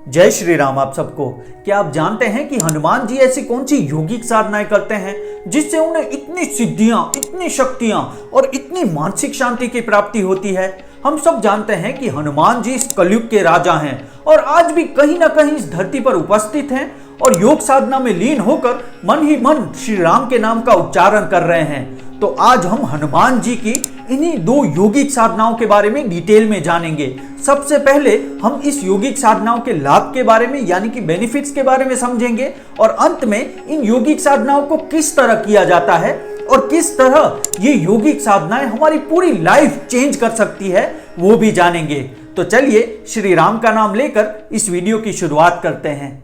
जय श्री राम आप सबको। क्या आप जानते हैं कि हनुमान जी ऐसी कौन सी योगिक साधनाएं करते हैं जिससे उन्हें इतनी सिद्धियां, इतनी शक्तियां और इतनी मानसिक शांति की प्राप्ति होती है। हम सब जानते हैं कि हनुमान जी इस कलयुग के राजा हैं और आज भी कहीं ना कहीं इस धरती पर उपस्थित हैं और योग साधना में लीन होकर मन ही मन श्री राम के नाम का उच्चारण कर रहे हैं। तो आज हम हनुमान जी की इन्हीं दो योगिक साधनाओं के बारे में डिटेल में जानेंगे। सबसे पहले हम इस योगिक साधनाओं के लाभ के बारे में यानी कि बेनिफिट्स के बारे में समझेंगे और अंत में इन योगिक साधनाओं को किस तरह किया जाता है और किस तरह ये योगिक साधनाएं हमारी पूरी लाइफ चेंज कर सकती है वो भी जानेंगे। तो चलिए श्री राम का नाम लेकर इस वीडियो की शुरुआत करते हैं।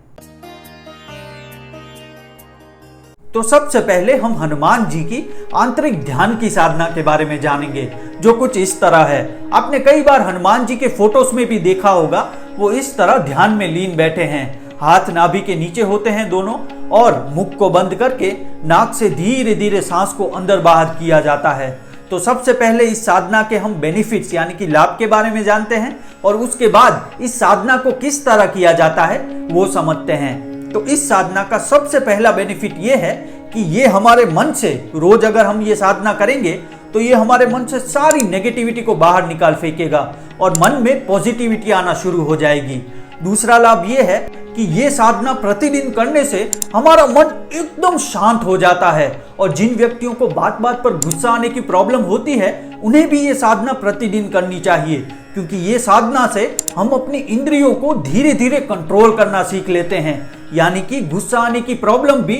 तो सबसे पहले हम हनुमान जी की आंतरिक ध्यान की साधना के बारे में जानेंगे जो कुछ इस तरह है। आपने कई बार हनुमान जी के फोटोज में भी देखा होगा, वो इस तरह ध्यान में लीन बैठे हैं। हाथ नाभि के नीचे होते हैं दोनों और मुख को बंद करके नाक से धीरे धीरे सांस को अंदर बाहर किया जाता है। तो सबसे पहले इस साधना के हम बेनिफिट्स यानी कि लाभ के बारे में जानते हैं और उसके बाद इस साधना को किस तरह किया जाता है वो समझते हैं। तो इस साधना का सबसे पहला बेनिफिट ये है कि ये हमारे मन से, रोज अगर हम ये साधना करेंगे तो ये हमारे मन से सारी नेगेटिविटी को बाहर निकाल फेंकेगा और मन में पॉजिटिविटी आना शुरू हो जाएगी। दूसरा लाभ ये है कि ये साधना प्रतिदिन करने से हमारा मन एकदम शांत हो जाता है और जिन व्यक्तियों को बात बात पर गुस्सा आने की प्रॉब्लम होती है उन्हें भी ये साधना प्रतिदिन करनी चाहिए, क्योंकि ये साधना से हम अपनी इंद्रियों को धीरे धीरे कंट्रोल करना सीख लेते हैं, यानी कि गुस्सा आने की प्रॉब्लम भी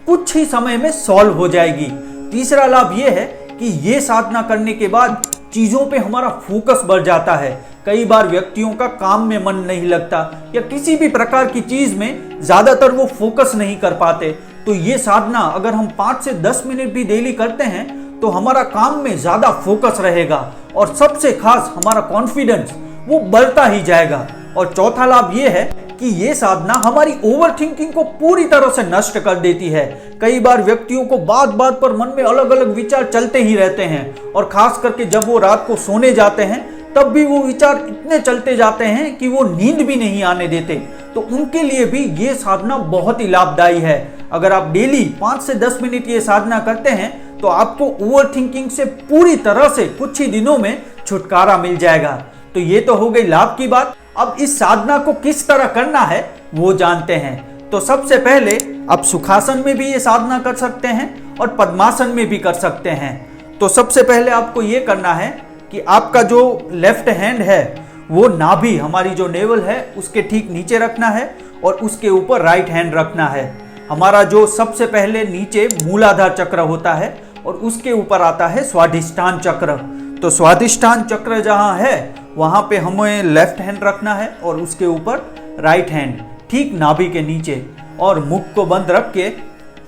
कुछ ही समय में सॉल्व हो जाएगी। तीसरा लाभ ये है कि ये साधना करने के बाद चीजों पे हमारा फोकस बढ़ जाता है। कई बार व्यक्तियों का काम में मन नहीं लगता या किसी भी प्रकार की चीज में ज्यादातर वो फोकस नहीं कर पाते। तो ये साधना अगर हम 5 से 10 मिनट भी डेली करते हैं तो हमारा काम में ज्यादा फोकस रहेगा और सबसे खास हमारा कॉन्फिडेंस वो बढ़ता ही जाएगा। और चौथा लाभ ये है कि ये साधना हमारी ओवरथिंकिंग को पूरी तरह से नष्ट कर देती है। कई बार व्यक्तियों को बात बात पर मन में अलग अलग विचार चलते ही रहते हैं और खास करके जब वो रात को सोने जाते हैं तब भी वो विचार इतने चलते जाते हैं कि वो नींद भी नहीं आने देते। तो उनके लिए भी ये साधना बहुत ही लाभदायी है। अगर आप डेली 5 से 10 मिनट ये साधना करते हैं तो आपको ओवरथिंकिंग से पूरी तरह से कुछ ही दिनों में छुटकारा मिल जाएगा। तो ये तो हो गई लाभ की बात। अब इस साधना को किस तरह करना है वो जानते हैं। तो सबसे पहले आप सुखासन में भी ये साधना कर सकते हैं और पद्मासन में भी कर सकते हैं। तो सबसे पहले आपको ये करना है कि आपका जो लेफ्ट हैंड है वो नाभि, हमारी जो नेवल है उसके ठीक नीचे रखना है और उसके ऊपर राइट हैंड रखना है। हमारा जो सबसे पहले नीचे मूलाधार चक्र होता है और उसके ऊपर आता है स्वाधिष्ठान चक्र। तो स्वाधिष्ठान चक्र जहाँ है वहाँ पे हमें लेफ्ट हैंड रखना है और उसके ऊपर राइट हैंड ठीक नाभि के नीचे, और मुख को बंद रख के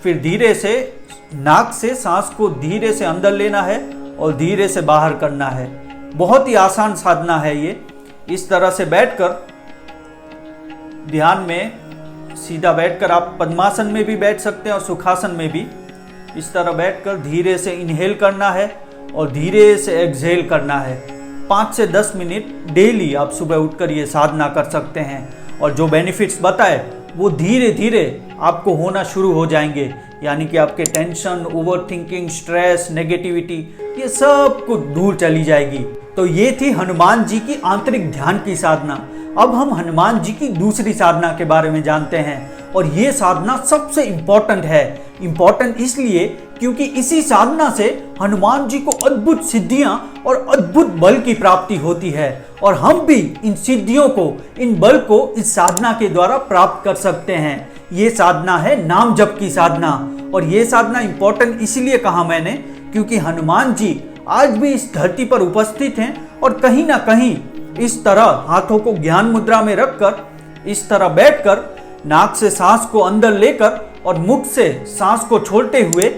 फिर धीरे से नाक से सांस को धीरे से अंदर लेना है और धीरे से बाहर करना है। बहुत ही आसान साधना है ये। इस तरह से बैठकर ध्यान में सीधा बैठकर आप पद्मासन में भी बैठ सकते हैं और सुखासन में भी। इस तरह बैठकर धीरे से इनहेल करना है और धीरे से एक्सहेल करना है। 5 से 10 मिनट डेली आप सुबह उठकर ये साधना कर सकते हैं और जो बेनिफिट्स बताए वो धीरे धीरे आपको होना शुरू हो जाएंगे, यानी कि आपके टेंशन, ओवरथिंकिंग, स्ट्रेस, नेगेटिविटी ये सब कुछ दूर चली जाएगी। तो ये थी हनुमान जी की आंतरिक ध्यान की साधना। अब हम हनुमान जी की दूसरी साधना के बारे में जानते हैं और ये साधना सबसे इम्पोर्टेंट है। इम्पोर्टेंट इसलिए क्योंकि इसी साधना से हनुमान जी को अद्भुत सिद्धियां और अद्भुत बल की प्राप्ति होती है और हम भी इन सिद्धियों को, इन बल को इस साधना के द्वारा प्राप्त कर सकते हैं। ये साधना है नाम जप की साधना और ये साधना इम्पोर्टेंट इसलिए कहा मैंने क्योंकि हनुमान जी आज भी इस धरती पर उपस्थित हैं और कहीं ना कहीं इस तरह हाथों को ज्ञान मुद्रा में रखकर इस तरह बैठकर नाक से सांस को अंदर लेकर और मुख से सांस को छोड़ते हुए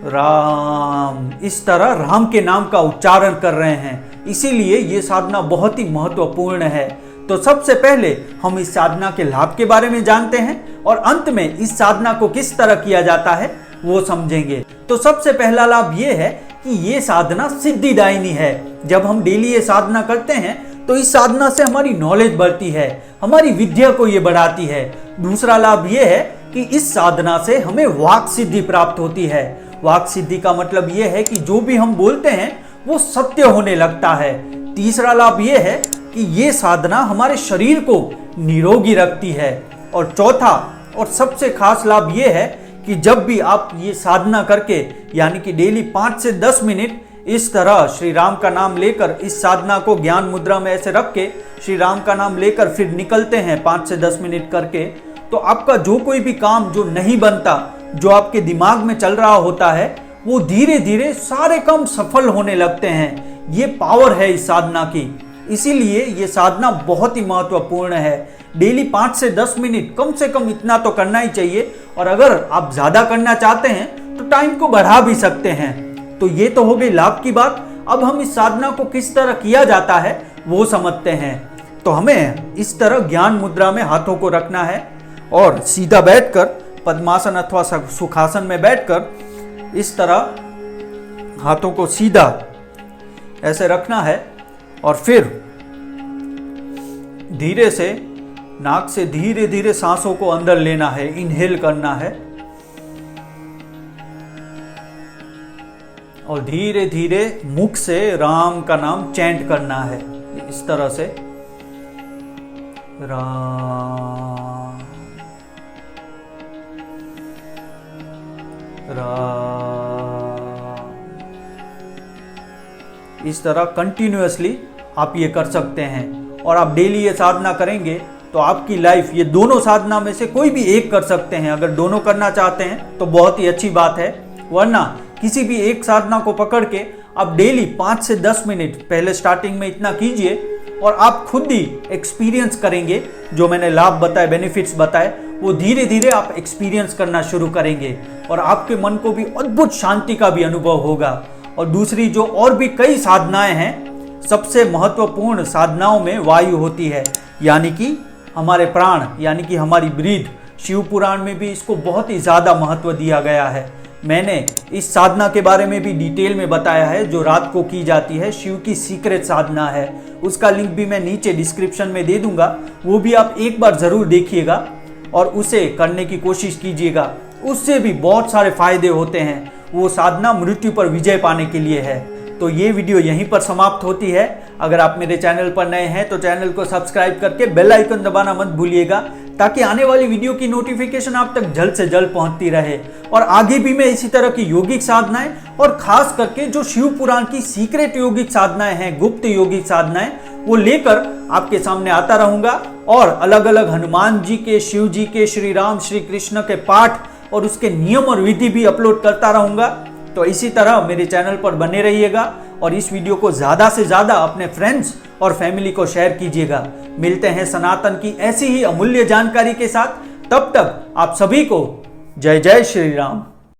राम, इस तरह राम के नाम का उच्चारण कर रहे हैं। इसीलिए ये साधना बहुत ही महत्वपूर्ण है। तो सबसे पहले हम इस साधना के लाभ के बारे में जानते हैं और अंत में इस साधना को किस तरह किया जाता है वो समझेंगे। तो सबसे पहला लाभ ये है कि ये साधना सिद्धिदायिनी है। जब हम डेली ये साधना करते हैं तो इस साधना से हमारी नॉलेज बढ़ती है, हमारी विद्या को ये बढ़ाती है। दूसरा लाभ ये है कि इस साधना से हमें वाक सिद्धि प्राप्त होती है। वाक सिद्धि का मतलब ये है कि जो भी हम बोलते हैं वो सत्य होने लगता है। तीसरा लाभ ये है कि ये साधना हमारे शरीर को निरोगी रखती है। और चौथा और सबसे खास लाभ ये है कि जब भी आप ये साधना करके यानी कि डेली 5 से 10 मिनट इस तरह श्री राम का नाम लेकर इस साधना को ज्ञान मुद्रा में ऐसे रख के श्री राम का नाम लेकर फिर निकलते हैं 5 से 10 मिनट करके, तो आपका जो कोई भी काम जो नहीं बनता, जो आपके दिमाग में चल रहा होता है, वो धीरे धीरे सारे काम सफल होने लगते हैं। ये पावर है इस साधना की, इसीलिए ये साधना बहुत ही महत्वपूर्ण है। डेली 5 से 10 मिनट कम से कम इतना तो करना ही चाहिए, और अगर आप ज्यादा करना चाहते हैं तो टाइम को बढ़ा भी सकते हैं। तो ये तो हो गई लाभ की बात। अब हम इस साधना को किस तरह किया जाता है वो समझते हैं। तो हमें इस तरह ज्ञान मुद्रा में हाथों को रखना है और सीधा बैठकर पद्मासन अथवा सुखासन में बैठकर इस तरह हाथों को सीधा ऐसे रखना है और फिर धीरे से नाक से धीरे धीरे सांसों को अंदर लेना है, इनहेल करना है और धीरे धीरे मुख से राम का नाम चैंट करना है इस तरह से, राम राम। इस तरह कंटिन्यूअसली आप ये कर सकते हैं और आप डेली ये साधना करेंगे तो आपकी लाइफ, ये दोनों साधना में से कोई भी एक कर सकते हैं। अगर दोनों करना चाहते हैं तो बहुत ही अच्छी बात है, वरना किसी भी एक साधना को पकड़ के आप डेली 5 से 10 मिनट पहले स्टार्टिंग में इतना कीजिए और आप खुद ही एक्सपीरियंस करेंगे। जो मैंने लाभ बताए, बेनिफिट्स बताए, वो धीरे धीरे आप एक्सपीरियंस करना शुरू करेंगे और आपके मन को भी अद्भुत शांति का भी अनुभव होगा। और दूसरी जो और भी कई साधनाएं हैं, सबसे महत्वपूर्ण साधनाओं में वायु होती है, यानी कि हमारे प्राण, यानी कि हमारी ब्रीथ। शिव पुराण में भी इसको बहुत ही ज्यादा महत्व दिया गया है। मैंने इस साधना के बारे में भी डिटेल में बताया है, जो रात को की जाती है, शिव की सीक्रेट साधना है। उसका लिंक भी मैं नीचे डिस्क्रिप्शन में दे दूंगा, वो भी आप एक बार जरूर देखिएगा और उसे करने की कोशिश कीजिएगा। उससे भी बहुत सारे फायदे होते हैं। वो साधना मृत्यु पर विजय पाने के लिए है। तो ये वीडियो यहीं पर समाप्त होती है। अगर आप मेरे चैनल पर नए हैं तो चैनल को सब्सक्राइब करके बेल आइकन दबाना मत भूलिएगा, ताकि आने वाली वीडियो की नोटिफिकेशन आप तक जल्द से जल्द पहुंचती रहे। और आगे भी मैं इसी तरह की योगिक साधनाएं और खास करके जो शिव पुराण की सीक्रेट योगिक साधनाएं हैं, गुप्त योगिक साधनाएं, वो लेकर आपके सामने आता रहूंगा। और अलग अलग हनुमान जी के, शिव जी के, श्री राम श्री कृष्ण के पाठ और उसके नियम और विधि भी अपलोड करता रहूंगा। तो इसी तरह मेरे चैनल पर बने रहिएगा और इस वीडियो को ज्यादा से ज्यादा अपने फ्रेंड्स और फैमिली को शेयर कीजिएगा। मिलते हैं सनातन की ऐसी ही अमूल्य जानकारी के साथ। तब तक आप सभी को जय जय श्री राम।